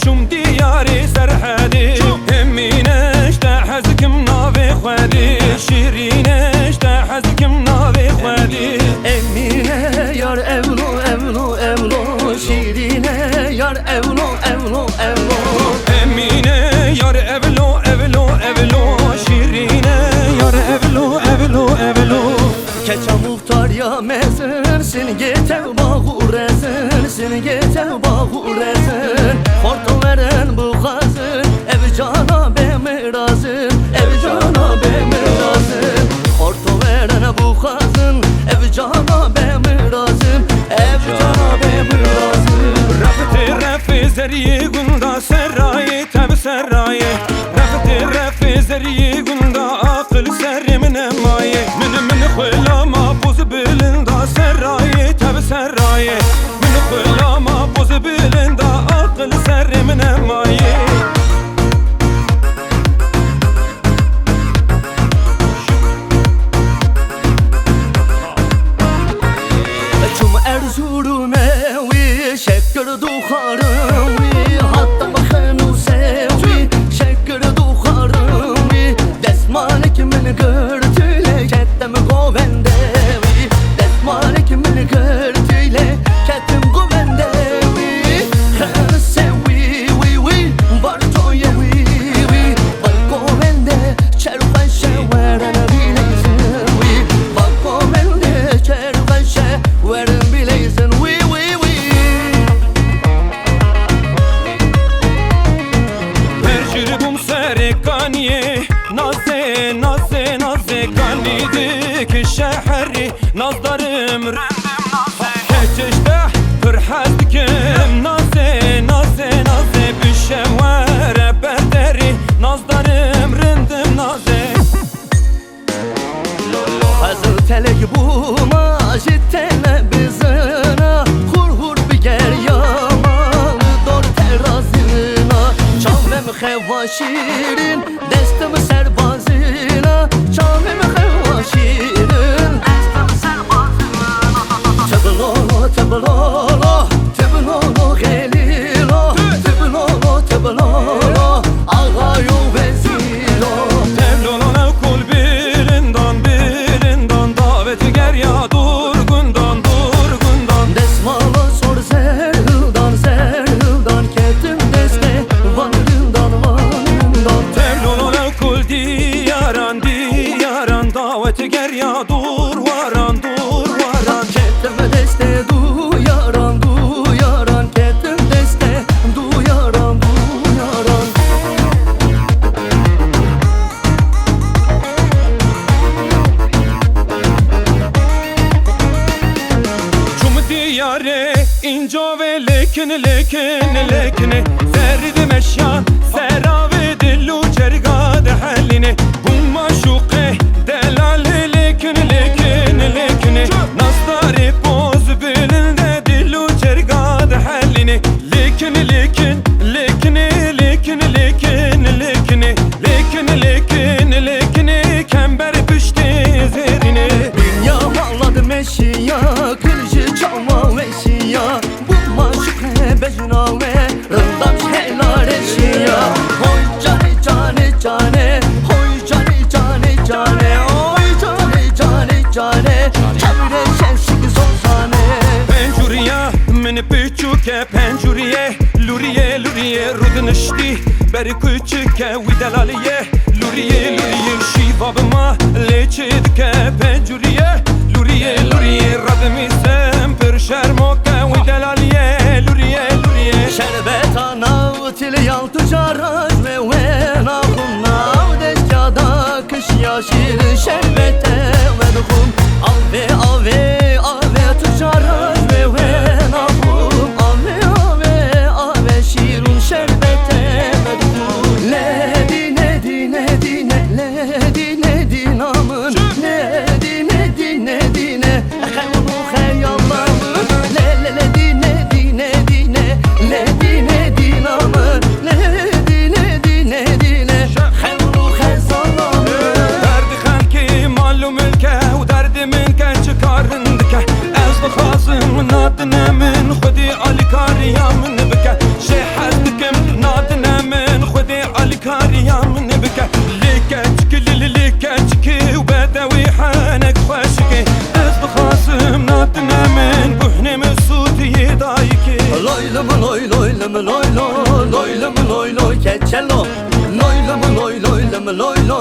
چوم دیاری سرحدی امینش ده حزکم ناوی خودی شیرینش ده حزکم ناوی خودی Emine yar evlo evlo evlo şirine yar evlo evlo evlo Emine yar evlo evlo evlo şirine yar evlo evlo evlo Keça muhtar ya mezin sin getev bağur ezin sin getev bağur ezin Horto veren bu gazın ev cana bemirazın ev cana bemirazın Horto veren bu gazın ev cana bemirazın ev cana bemirazın Rafti rafi zeriye gunda serrayê teb serrayê Rafti rafi zeriye gunda akıl serimine maye Min xulama boz bilinda serrayê teb serrayê Min xulama boz bilinda akıl serimine maye Çum Erzurum'e şeker duharım hatta bakenu sevi şeker duharım desmane kimin gördüyle kettem govendevi desmane kimin gördüyle kettem govendevi her sevi vi bartoye vi bal govende çerpaşe veren bileysin vi bal govende çerpaşe veren bileysin vi كانية نازê نازê نازê kanîdik şehri nazdarım rendim nazê keçişte pır hez dikim nazê nazê nazê bişewere berderi nazdarım rendim nazê Hazır telek bulma jittene bizina Hur hur biger yaman dor terazina Çavmem xeva şirin destim serbazina Çavmem xeva şirin destim serbazina Tiblolo tiblolo tiblolo gelilo Tiblolo tiblolo ağayo vezilo Tiblolo kul bilindan bilindan daveti ger ya durgundan durgundan Desmala sor zerdan zerdan ketim deste varından varından Tiblolo kul diyaran diyaran daveti ger ya dur varan dur varan Ketim deste duyaran duyaran ketim deste duyaran duyaran Çum diyare inco ve lekin lekin lekin Zerdi meşyan serave dillu cergad haline Bu maşuqe delali lekin lekin lekin Nasdari poz bilinde dillu cergad haline Lekin lekin lekin lekin lekin lekin Lekin lekin lekin kember püşte zerine Dünya bağladı meşiya kılıcı çalma veşiya Bu maşuk becnave rındam şeyler eşiya Hoy cane cane cane Hoy cane cane cane Hoy cane cane cane Kemre şenşik zozane Pencuriye meni piçuke pencuriye Luriye luriye rudnışti beri küçüke vidalaliye Luriye luriye şiva bima leçedike pencuriye Luriye luriye radmi sempir şermoke vidalaliye Luriye luriye Şerbet anav til yaltı caraj ve vena Nav deskada kış yaşir şerbete ve dukum Ave ave ave tücaraj ve vena Ave ave ave şirun şerbete ve dukum Ledi nedi loy loy